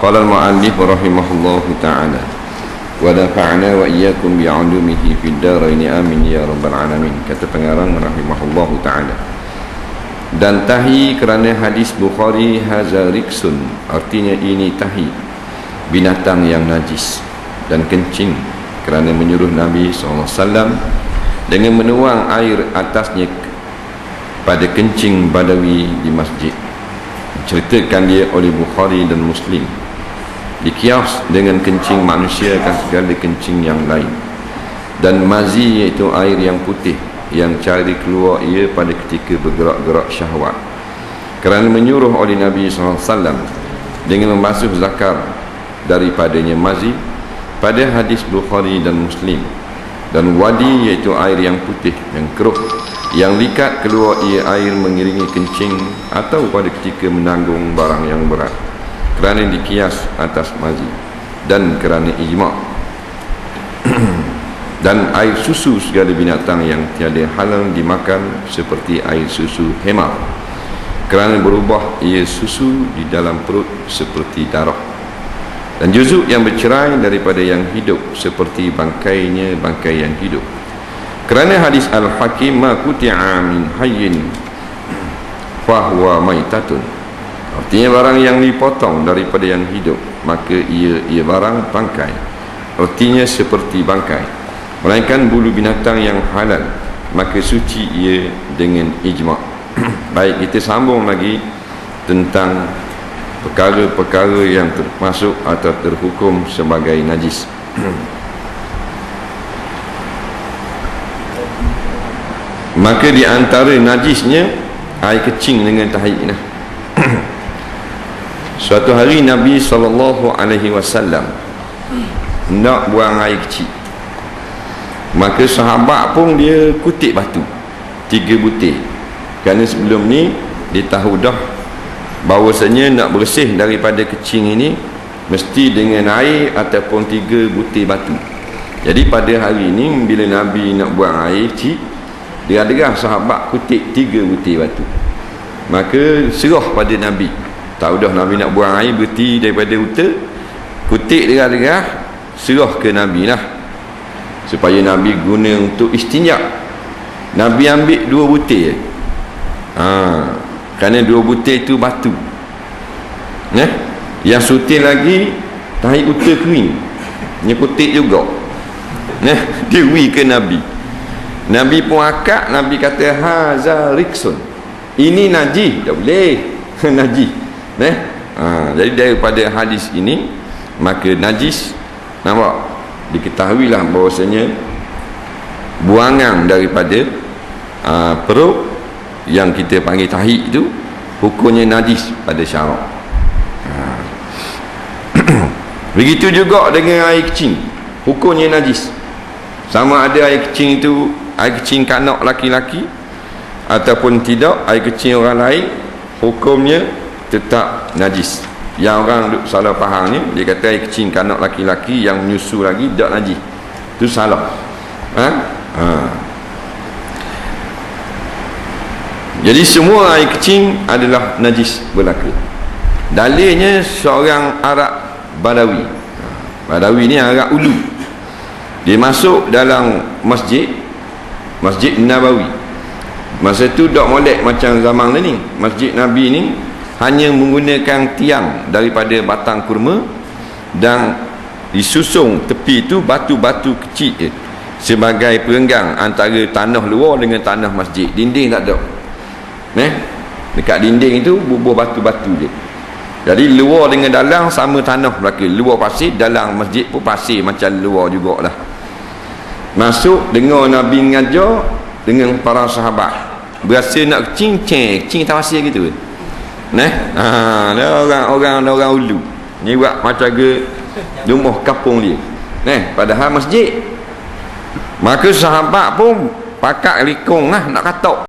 Qala al-mu'allif rahimahullahu ta'ala wa nafa'na wa iyyakum bi'ulumihi fid dharain amin ya rabbal alamin. Kata pengarang rahimahullahu ta'ala, dan tahi kerana hadis Bukhari haza riksun, artinya ini tahi, binatang yang najis, dan kencing kerana menyuruh Nabi SAW dengan menuang air atasnya pada kencing Badawi di masjid. Ceritakan dia oleh Bukhari dan Muslim, dikias dengan kencing manusia akan segala kencing yang lain. Dan mazi iaitu air yang putih yang cari keluar ia pada ketika bergerak-gerak syahwat, kerana menyuruh oleh Nabi SAW dengan membasuh zakar daripadanya mazi pada hadis Bukhari dan Muslim. Dan wadi iaitu air yang putih yang keruh yang likat keluar ia air mengiringi kencing atau pada ketika menanggung barang yang berat, kerana dikias atas mazi dan kerana ijma'. Dan air susu segala binatang yang tiada halal dimakan seperti air susu hemar, kerana berubah ia susu di dalam perut seperti darah. Dan juzuk yang bercerai daripada yang hidup seperti bangkainya bangkai yang hidup, kerana hadis Al-Hakim ma kuti'a min hayyin fahuwa maitatun, artinya barang yang dipotong daripada yang hidup maka ia barang bangkai, artinya seperti bangkai, melainkan bulu binatang yang halal maka suci ia dengan ijma'. Baik, kita sambung lagi tentang perkara-perkara yang termasuk atau terhukum sebagai najis. Maka di antara najisnya air kecing dengan tahi. Suatu hari Nabi SAW nak buang air kecil, maka sahabat pun dia kutip batu 3 butir, kerana sebelum ni dia tahu dah bahawasanya nak bersih daripada kecing ini mesti dengan air ataupun 3 butir batu. Jadi pada hari ini bila Nabi nak buang air kecil, dia derah sahabat kutip 3 butir batu. Maka serah pada Nabi, tahu dah Nabi nak buang air berhenti daripada uta, kutip derah-derah, serah ke Nabi lah, supaya Nabi guna untuk istinja. Nabi ambil 2 butir, kerana 2 butir itu batu, yang sutil lagi tahi uta kering, dia kutip juga, dia wi ke Nabi. Nabi pun akak, Nabi kata haza riksun, ini najis, tak boleh najis. Jadi daripada hadis ini maka najis, nampak, diketahuilah bahawasanya buangan daripada perut yang kita panggil tahi itu hukumnya najis pada syarak. Begitu juga dengan air kecing, hukumnya najis. Sama ada air kecing itu air kecing kanak laki-laki ataupun tidak, air kecing orang lain, hukumnya tetap najis. Yang orang salah faham ni, dia kata air kecing kanak laki-laki yang menyusu lagi tak najis, itu salah. Jadi semua air kecing adalah najis belaka. Dalilnya seorang Arab Badawi. Badawi ni Arab Ulu. Dia masuk dalam Masjid Nabawi. Masa tu tak molek macam zaman ni. Masjid Nabi ni hanya menggunakan tiang daripada batang kurma, dan disusung tepi tu batu-batu kecil sebagai perenggang antara tanah luar dengan tanah masjid. Dinding tak ada. Dekat dinding itu bubuh batu-batu je. Jadi luar dengan dalam sama tanah belaka. Luar pasir, dalam masjid pun pasir macam luar jugalah. Masuk dengar Nabi mengajar dengan para sahabat, berasa nak kecing atas pasir gitu. Orang ulu ni buat macam ke rumah kampung dia. Padahal masjid. Maka sahabat pun pakak likung nak katok.